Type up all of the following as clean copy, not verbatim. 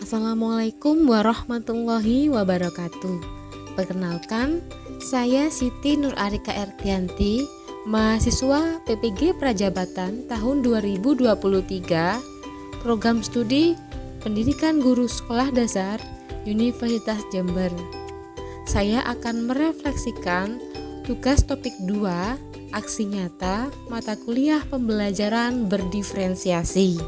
Assalamualaikum warahmatullahi wabarakatuh. Perkenalkan, saya Siti Nur Arika Ertianti, mahasiswa PPG Prajabatan tahun 2023, program studi Pendidikan Guru Sekolah Dasar Universitas Jember. Saya akan merefleksikan tugas topik 2, aksi nyata mata kuliah pembelajaran berdiferensiasi.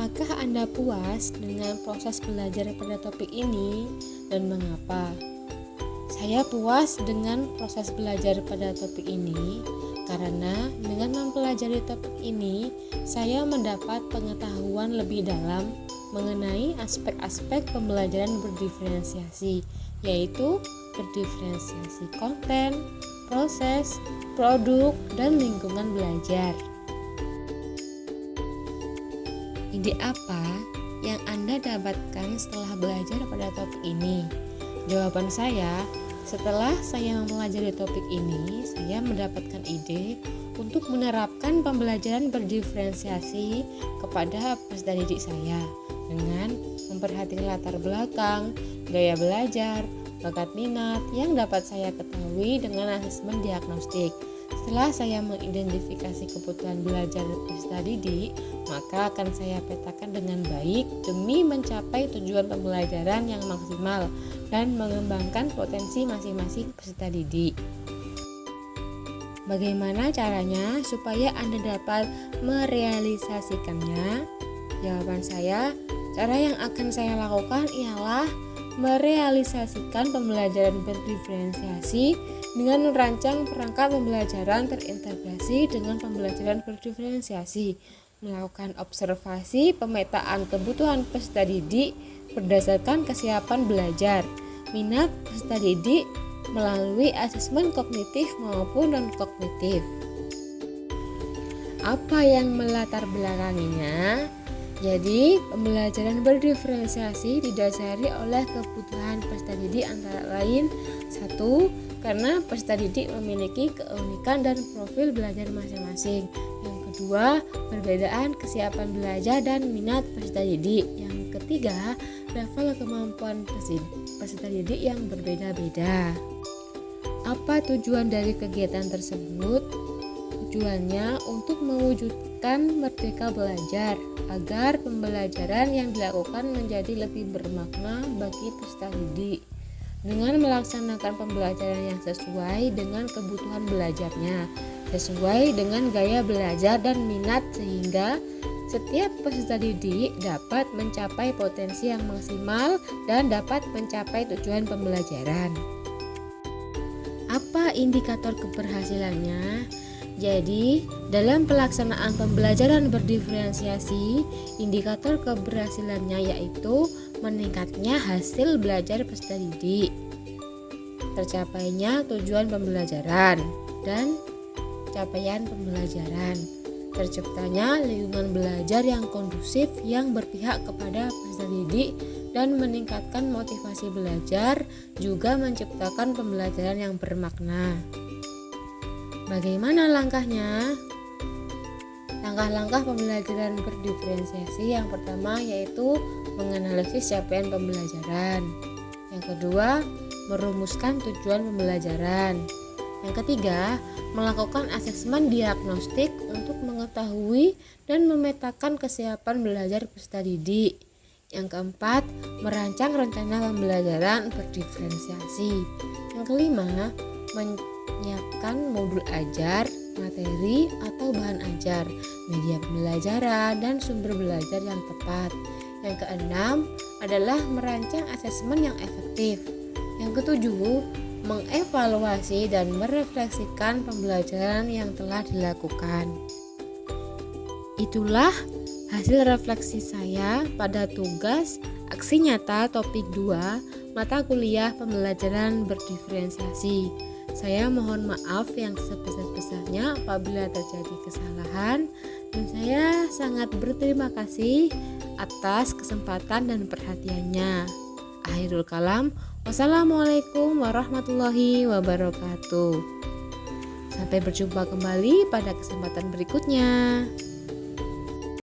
Apakah Anda puas dengan proses belajar pada topik ini dan mengapa? Saya puas dengan proses belajar pada topik ini karena dengan mempelajari topik ini, saya mendapat pengetahuan lebih dalam mengenai aspek-aspek pembelajaran berdiferensiasi, yaitu berdiferensiasi konten, proses, produk, dan lingkungan belajar. Ide apa yang Anda dapatkan setelah belajar pada topik ini? Jawaban saya, setelah saya mempelajari topik ini, saya mendapatkan ide untuk menerapkan pembelajaran berdiferensiasi kepada peserta didik saya dengan memperhatikan latar belakang, gaya belajar, bakat minat yang dapat saya ketahui dengan asesmen diagnostik. Setelah saya mengidentifikasi kebutuhan belajar peserta didik, maka akan saya petakan dengan baik demi mencapai tujuan pembelajaran yang maksimal dan mengembangkan potensi masing-masing peserta didik. Bagaimana caranya supaya Anda dapat merealisasikannya? Jawaban saya, cara yang akan saya lakukan ialah merealisasikan pembelajaran berdiferensiasi dengan merancang perangkat pembelajaran terintegrasi dengan pembelajaran berdiferensiasi, melakukan observasi pemetaan kebutuhan peserta didik berdasarkan kesiapan belajar, minat peserta didik melalui asesmen kognitif maupun non-kognitif. Apa yang melatar belakanginya? Jadi, pembelajaran berdiferensiasi didasari oleh kebutuhan peserta didik antara lain 1. Karena peserta didik memiliki keunikan dan profil belajar masing-masing. Yang kedua, perbedaan kesiapan belajar dan minat peserta didik. Yang ketiga, level kemampuan peserta didik yang berbeda-beda. Apa tujuan dari kegiatan tersebut? Tujuannya untuk mewujudkan merdeka belajar agar pembelajaran yang dilakukan menjadi lebih bermakna bagi peserta didik dengan melaksanakan pembelajaran yang sesuai dengan kebutuhan belajarnya, sesuai dengan gaya belajar dan minat sehingga setiap peserta didik dapat mencapai potensi yang maksimal dan dapat mencapai tujuan pembelajaran. Apa indikator keberhasilannya? Jadi, dalam pelaksanaan pembelajaran berdiferensiasi, indikator keberhasilannya yaitu meningkatnya hasil belajar peserta didik, tercapainya tujuan pembelajaran, dan capaian pembelajaran, terciptanya lingkungan belajar yang kondusif yang berpihak kepada peserta didik dan meningkatkan motivasi belajar, juga menciptakan pembelajaran yang bermakna. Bagaimana langkahnya? Langkah-langkah pembelajaran berdiferensiasi yang pertama yaitu menganalisis capaian pembelajaran. Yang kedua, merumuskan tujuan pembelajaran. Yang ketiga, melakukan asesmen diagnostik untuk mengetahui dan memetakan kesiapan belajar peserta didik. Yang keempat, merancang rencana pembelajaran berdiferensiasi. Yang kelima, menyiapkan modul ajar, materi atau bahan ajar, media pembelajaran, dan sumber belajar yang tepat. Yang keenam adalah merancang asesmen yang efektif. Yang ketujuh, mengevaluasi dan merefleksikan pembelajaran yang telah dilakukan. Itulah hasil refleksi saya pada tugas aksi nyata topik 2 mata kuliah pembelajaran berdiferensiasi. Saya mohon maaf yang sebesar-besarnya apabila terjadi kesalahan, dan saya sangat berterima kasih atas kesempatan dan perhatiannya. Akhirul kalam, wassalamualaikum warahmatullahi wabarakatuh. Sampai berjumpa kembali pada kesempatan berikutnya.